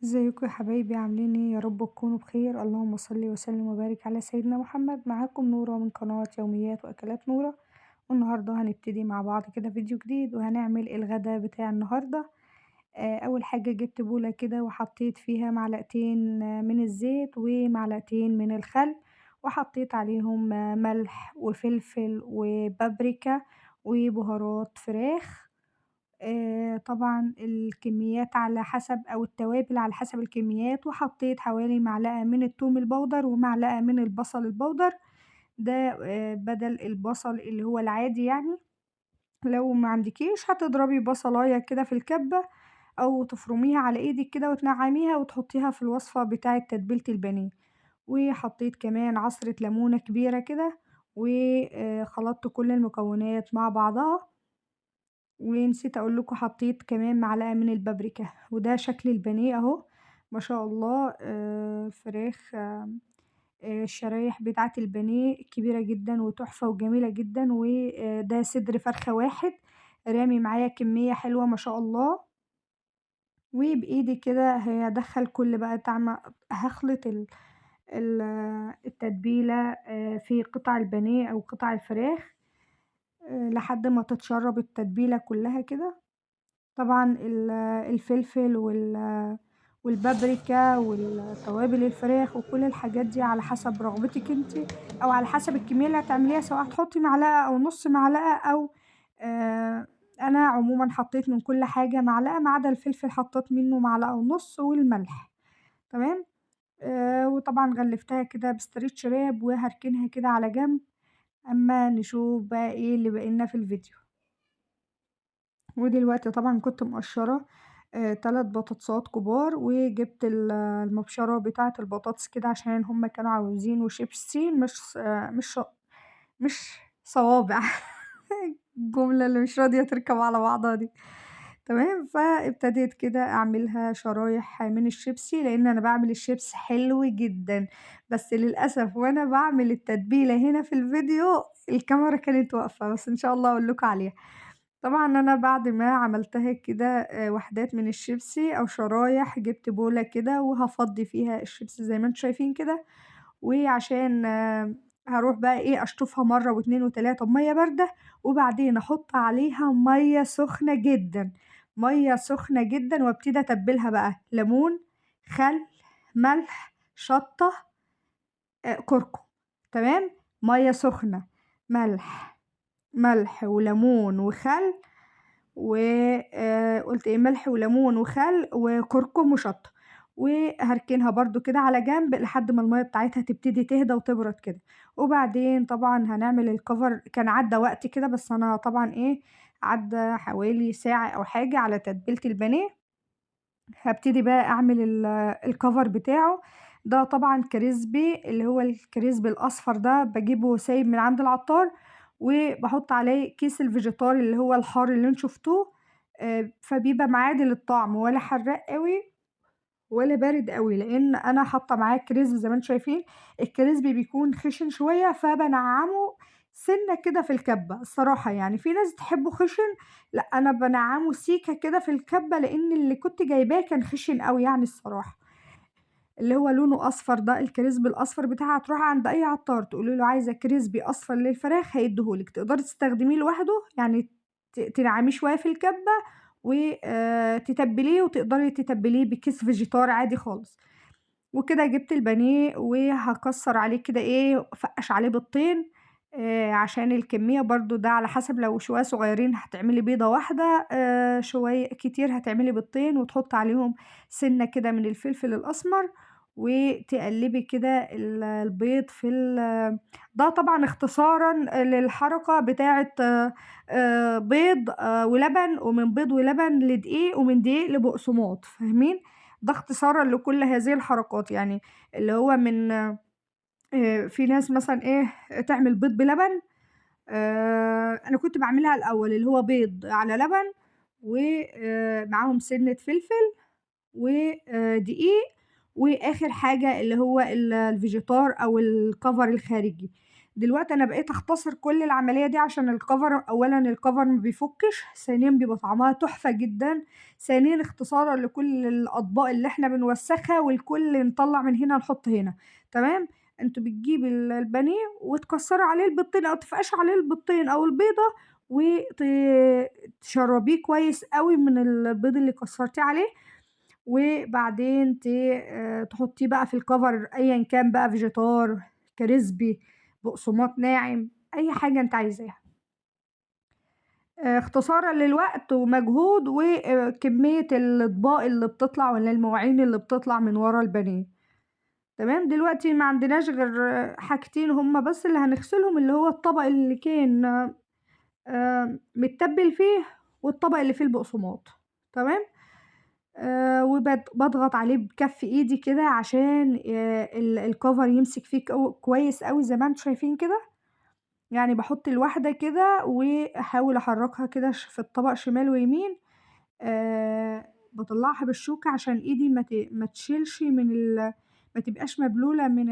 ازيكم يا حبايبي عاملين ايه؟ يا رب تكونوا بخير. اللهم صل وسلم وبارك على سيدنا محمد. معاكم نورة من قناة يوميات واكلات نورة. والنهاردة هنبتدي مع بعض كده فيديو جديد وهنعمل الغدا بتاع النهاردة. اول حاجة جبت بولة كده وحطيت فيها معلقتين من الزيت ومعلقتين من الخل، وحطيت عليهم ملح وفلفل وبابريكا وبهارات فراخ. طبعًا الكميات على حسب أو التوابل على حسب الكميات، وحطيت حوالي معلقة من التوم البودر ومعلقة من البصل البودر، ده بدل البصل اللي هو العادي يعني. لو ما عندكيش هتضربي بصلاية كده في الكبة أو تفرميها على إيدِك كده وتنعّميها وتحطيها في الوصفة بتاعة تتبيلة البانيه. وحطيت كمان عصرة ليمونة كبيرة كده، خلطت كل المكونات مع بعضها. ونسيت أقول لكم حطيت كمان معلقة من البابريكا، وده شكل البانيه أهو. ما شاء الله فراخ، الشرايح بتاعة البانيه كبيرة جدًا وتحفة وجميلة جدًا، وده صدر فرخة واحد رامي معايا كمية حلوة ما شاء الله. وبإيدي كده هادخّل كل بقى هاخلط ال التتبيلة في قطع البانيه أو قطع الفراخ، لحد ما تتشرب التتبيلة كلها كده. طبعًا الفلفل والبابريكا توابل الفراخ وكل الحاجات دي على حسب رغبتِك أنتِ، أو على حسب الكمية اللي هتعمليها، سواء هتحطي معلقة أو نُص معلقة أو أنا عمومًا حطيت من كل حاجة معلقة ما عدا الفلفل حطيت منه معلقة ونُص والملح. تمام. وطبعًا غلّفتها كده بستريتش راب وهاركنها كده على جنب، أمّا نشوف بقى إيه اللي باقي لنا في الفيديو. ودلوقتي طبعًا كنت مقشّرة 3 بطاطسات كبار، وجِبت المبشرة بتاعة البطاطس كده عشان هُم كانوا عاوزينه شيبسي مش صوابع. الجملة اللي مش راضية تركب على بعضها دي. تمام. فابتديت كده أعملها شرايح من الشيبسي، لإن أنا باعمل الشيبس حلو جدًا، بس للأسف وأنا باعمل التتبيلة هنا في الفيديو الكاميرا كانت واقفة، بس إن شاء الله أقول لكم عليها. طبعًا أنا بعد ما عملتها كده وحدات من الشيبسي أو شرايح، جِبت بولة كده وهافضّي فيها الشيبسي زي ما أنتم شايفين كده. وعشان هاروح بقى إيه أشطفها مرّة و2 و3 بمَيّة باردة، وبعدين أحُط عليها مَيّة سخنة جدًا، مَيّة سخنة جدًا، وابتدي أتبّلها بقى ليمون، خل، ملح، شطة، كركم. تمام. مَيّة سخنة، ملح وليمون وخل، قُلت إيه، ملح وليمون وخل وكركم وشطة، وهاركنها برضه كده على جنب لحد ما المَيّة بتاعتها تبتدي تهدى وتبرد كده. وبعدين طبعًا هنعمل الcover. كان عدّى وقت كده، بس أنا طبعًا إيه، عدّى حوالي ساعة أو حاجة على تتبيلة البانيه. هابتدي بقى أعمل الcover بتاعه. ده طبعًا كريسبي، اللي هو الكريسبي الأصفر ده باجيبه سايب من عند العطار، وباحط عليه كيس الفيجيتار اللي هو الحار اللي أنتم شفتوه. فبيبقى معادل الطعم، ولا حراق أوي ولا بارد أوي، لإن أنا حاطة معاه كريسبي زي ما أنتم شايفين. الكريسبي بيكون خشن شوية، فبانعّمه سِنّة كده في الكبة الصراحة يعني. في ناس تحبه خشن، لأ أنا بانعّمه سيكة كده في الكبة، لإن اللي كنت جايباه كان خشن أوي يعني الصراحة. اللي هو لونه أصفر ده، الكريسبي الأصفر بتاعها، تروحي عند أي عطار تقولي له عايزة كريسبي أصفر للفراخ هيديه لِك، تقدري تستخدميه لوحده، يعني تنعميه شوية في الكبة و تتبّليه، وتقدري تتبّليه بكيس فيجيتار عادي خالص. وكده جِبت البانيه وهاكسّر عليه كده إيه، أفقّش عليه بيضتين عشان الكمية برضه، ده على حسب، لو شوية صغيّرين هتعملي بيضة واحدة، شوية كتير هتعملي بيضتين، وتحُطّي عليهم سِنّة كده من الفلفل الأسمر، وتقلّبي كده البيض في ده طبعًا اختصارًا للحركة بتاعة بيض ولبن، ومن بيض ولبن لدقيق، ومن دقيق لبقسماط، فاهمين؟ ده اختصارًا لكل هذه الحركات، يعني اللي هو من في ناس مثلًا إيه، تعمل بيض بلبن. أنا كنت باعملها الأول، اللي هو بيض على لبن و معاهم سِنّة فلفل دقيق، وآخر حاجة اللي هو الفيجيتار أو الcover الخارجي. دلوقتي أنا بقيت أختصر كل العملية دي عشان الcover أولًا الcover ما بيفُكِّش، ثانيًا بيبقى طعمها تحفة جدًا، ثانيًا اختصارًا لكل الأطباق اللي إحنا بنوسّخها والكل نطلّع من هنا نحُط هنا، تمام؟ أنتم بتجيبي البانيه وتكسّري عليه البيضتين أو تفقشي عليه البيضتين أو البيضة وت تشرّبيه كويس أوي من البيض اللي كسّرتيه عليه، وبعدين تحطّيه بقى في الcover أيًا كان بقى فيجيتار، كريسبي، بقسماط ناعم، أي حاجة أنتِ عايزاها. اختصارًا للوقت ومجهود كمية الأطباق اللي بتطلع والّا المواعين اللي بتطلع من ورا البانيه، تمام. دلوقتي ما عندناش غير حاجتين هُم بس اللي هنغسلهم، اللي هو الطبق اللي كان متّبل فيه والطبق اللي فيه البقسماط، تمام. باضغط عليه بكَف إيدي كده عشان الcover يمسك فيه كويس أوي زي ما أنتم شايفين كده، يعني باحط الواحدة كده وأحاول أحرّكها كده في الطبق شمال ويمين، باطلّعها بالشوكة عشان إيدي ما تشيلش ما تبقاش مبلولة من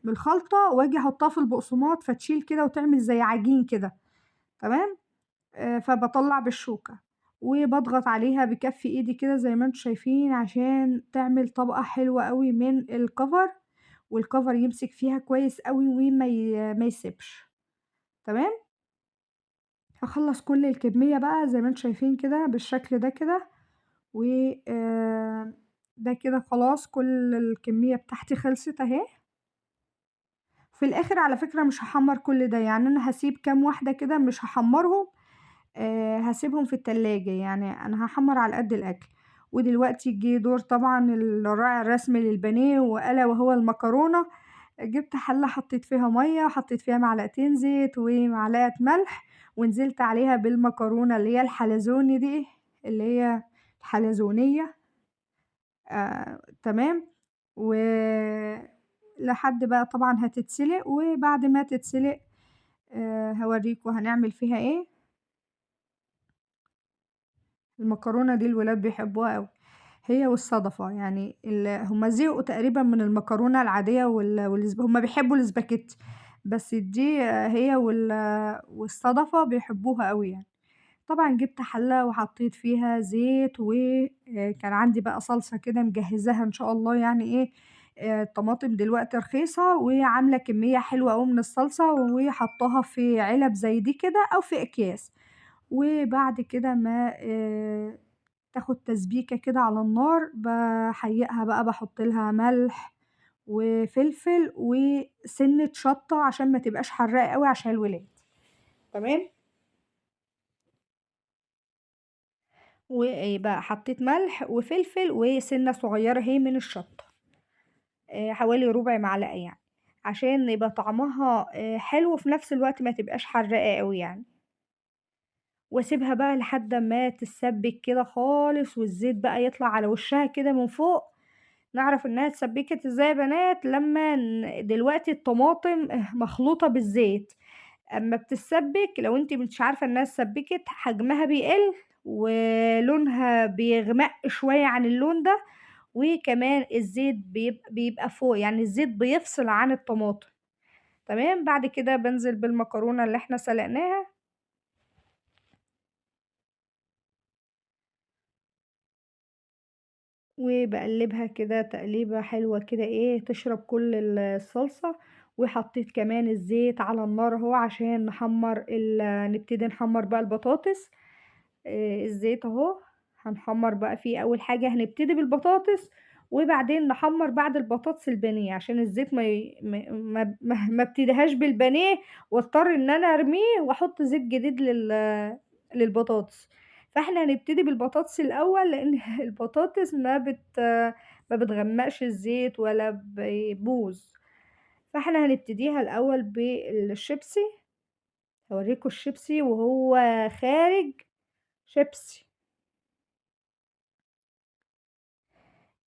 الخلطة وآجي أحطها في البقسماط فتشيل كده وتعمل زي عجين كده، تمام. فباطلّع بالشوكة، وباضغط عليها بكَف إيدي كده زي ما أنتم شايفين عشان تعمل طبقة حلوة أوي من الcover، والcover يمسك فيها كويس أوي ما يسيبش، تمام. هاخلّص كل الكمية بقى زي ما أنتم شايفين كده بالشكل ده كده، و ده كده خلاص كل الكمية بتاعتي خلصت أهي. في الآخر على فكرة مش هاحمّر كل ده، يعني أنا هاسيب كام واحدة كده مش هاحمّرهم، هاسيبهم في التلاجة، يعني أنا هاحمّر على قد الأكل. ودلوقتي جِه دور طبعًا الراعي الرسمي للبانيه وألا وهو المكرونة، جِبت حلة حطيت فيها مَيّة، حطيت فيها معلقتين زيت ومعلقة ملح، ونزلت عليها بالمكرونة اللي هي الحلزوني دي، اللي هي الحلزونية، تمام. و لحد بقى طبعًا هتتسلق، وبعد ما تتسلق هاورّيكم هنعمل فيها إيه. المكرونة دي الولاد بيحبوها أوي، هي والصدفة، يعني هُم زهقوا تقريبًا من المكرونة العادية هُم بيحبوا الاسباجيتي، بس دي هي والصدفة بيحبوها أوي يعني. طبعًا جِبت حلة وحطيت فيها زيت كان عندي بقى صلصة كده مجهّزاها إن شاء الله يعني إيه، الطماطم دلوقتي رخيصة وعاملة كمية حلوة أوي من الصلصة وحاطاها في علب زي دي كده أو في أكياس. وبعد كده ما تاخد تسبيكة كده على النار، باحيّقها بقى باحط لها ملح وفلفل وسِنّة شطة عشان ما تبقاش حراقة أوي عشان الولاد، تمام. وبقى حطيت ملح وفلفل وسِنّة صغيّرة أهي من الشطة، حوالي ربع معلقة يعني، عشان يبقى طعمها حلو وفي نفس الوقت ما تبقاش حراقة أوي يعني. واسيبها بقى لحد أمّا تتسبِّك كده خالص والزيت بقى يطلع على وشّها كده من فوق، نعرف إنها اتسبِّكت إزاي يا بنات، لمّا دلوقتي الطماطم مخلوطة بالزيت، أمّا بتتسبِّك لو أنتِ مش عارفة إنها اتسبِّكت حجمها بيقل ولونها بيغمق شوية عن اللون ده، وكمان الزيت بيبقى فوق، يعني الزيت بيفصل عن الطماطم، تمام. بعد كده بانزل بالمكرونة اللي إحنا سلقناها وباقلّبها كده تقليبة حلوة كده إيه، تشرب كل الصلصة، وحطيت كمان الزيت على النار أهو عشان نبتدي نحمّر بقى البطاطس، الزيت أهو هنحمّر بقى فيه أول حاجة هنبتدي بالبطاطس، وبعدين نحمّر بعد البطاطس البانيه عشان الزيت ما ي ما ما ما ابتديهاش بالبانيه واضطر إن أنا أرميه وأحط زيت جديد للبطاطس. فإحنا هنبتدي بالبطاطس الأول لإن البطاطس ما بتغمّقش الزيت ولا بيبوظ، فإحنا هنبتديها الأول بالشيبسي، هاورّيكم الشيبسي وهو خارج شيبسي.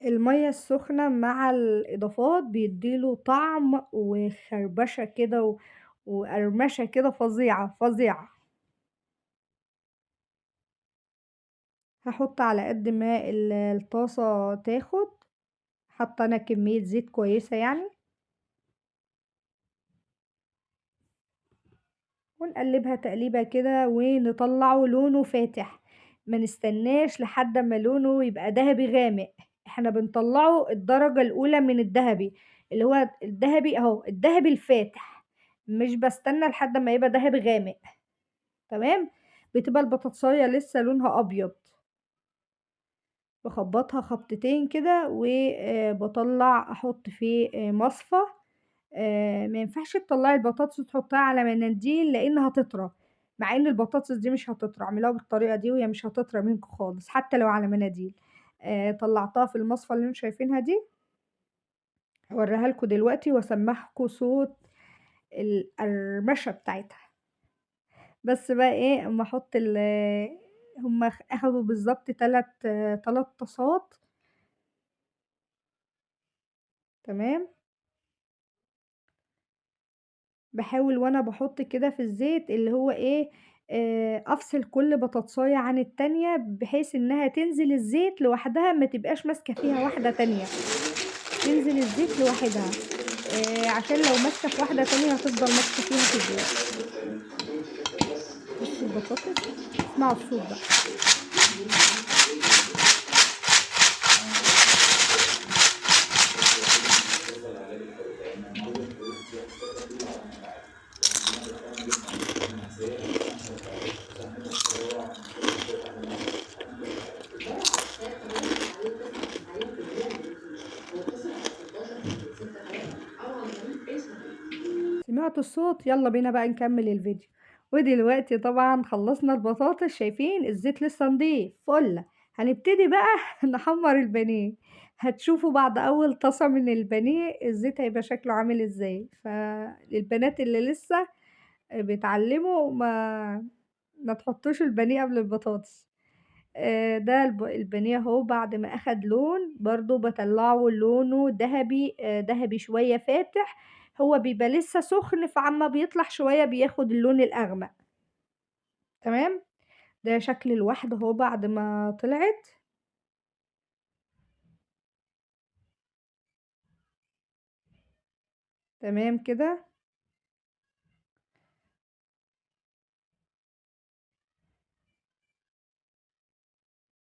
المَيّة السخنة مع الإضافات بيدّي له طعم وخربشة كده وقرمشة كده فظيعة، فظيعة. هاحط على قد ما الطاسة تاخد، حاطة أنا كمية زيت كويسة يعني، ونقلبها تقليبة كده ونطلعه لونه فاتح، ما نستناش لحد ما لونه يبقى دهبي غامق، احنا بنطلعه الدرجة الأولى من الدهبي، اللي هو الدهبي اهو الدهبي الفاتح، مش بستنى لحد ما يبقى دهبي غامق. تمام. بتبقى البطاطساية لسه لونها أبيض، بخبطها خبطتين كده وبطلع أحط في مصفى. ما ينفعش تطلّعي البطاطس وتحطّيها على مناديل لإنها هتطرى، مع إن البطاطس دي مش هتطرى، اعملوها بالطريقة دي وهي مش هتطرى منكم خالص حتى لو على مناديل. طلّعتها في المصفى اللي أنتم شايفينها دي، هاورّيها لكم دلوقتي وأسمّعكم صوت القرمشة بتاعتها. بس بقى إيه، أمّا أحط هُم أخدوا بالضبط 3 طاسات. تمام. باحاول وأنا باحُط كده في الزيت اللي هو إيه، أفصل كل بطاطساية عن التانية بحيث إنها تنزل الزيت لوحدها ما تبقاش ماسكة فيها واحدة تانية، تنزل الزيت لوحدها، عشان لو ماسكة في واحدة تانية هتفضل ماسكة فيها في الزيت. بُصّوا البطاطس، اسمعوا الصوت بقى. سمعتوا الصوت؟ يالّا بينا بقى نكمّل الفيديو. ودلوقتي طبعًا خلّصنا البطاطس، شايفين الزيت لسه نضيف، فُلّة. هنبتدي بقى نحمّر البانيه، هتشوفوا بعد أول طاسة من البانيه الزيت هيبقى شكله عامل إزاي، فالبنات اللي لسه بيتعلّموا ما تحطّوش البانيه قبل البطاطس. ده البانيه أهو بعد ما أخد لون برضه باطلّعه لونه دهبي، دهبي شوية فاتح، هو بيبقى لسه سُخن فعمّا بيطلع شوية بياخد اللون الأغمق. تمام. ده شكل الواحدة أهو بعد ما طلعت. تمام كده.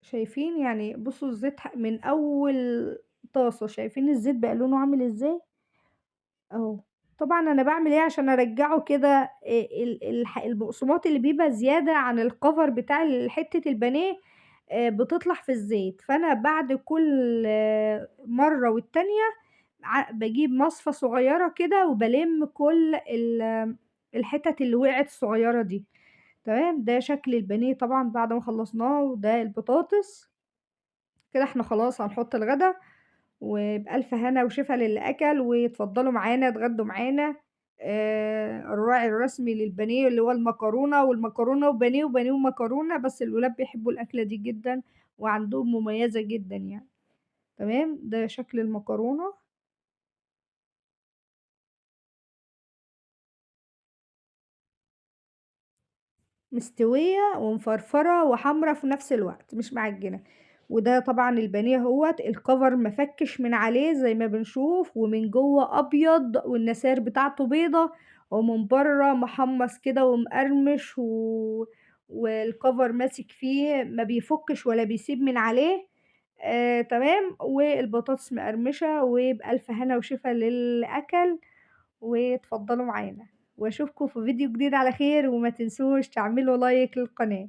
شايفين يعني بُصّوا الزيت من أول طاسة شايفين الزيت بقى لونه عامل إزاي؟ أهو. طبعًا أنا باعمل إيه عشان أرجّعه كده، البقسماط اللي بيبقى زيادة عن الcover بتاع حتّة البانيه بتطلع في الزيت، فأنا بعد كل مرّة والتانية باجيب مصفى صغيّرة كده وبالِم كل الحتت اللي وقعت الصغيّرة دي. تمام. ده شكل البانيه طبعًا بعد ما خلّصناه، وده البطاطس. كده إحنا خلاص هنحط الغدا، وبألف هنا وشفا للي أكل، واتفضلوا معانا اتغدوا معانا. الراعي الرسمي للبانيه اللي هو المكرونة، والمكرونة وبانيه، وبانيه ومكرونة، بس الولاد بيحبوا الأكلة دي جدًا، وعندهم مميزة جدًا يعني. تمام. ده شكل المكرونة. مستوية ومفرفرة وحمرا في نفس الوقت، مش معجنة. وده طبعًا البانيه أهوّة الcover ما فكِّش من عليه زي ما بنشوف، ومن جوّه أبيض والنساير بتاعته بيضا، ومن برّه محمّص كده ومقرمش والcover ماسك فيه ما بيفُكِّش ولا بيسيب من عليه. تمام. والبطاطس مقرمشة، وبألف هنا وشفا للي أكل، واتفضلوا معانا. واشوفكم في فيديو جديد على خير، وما تنسوش تعملوا لايك للقناة.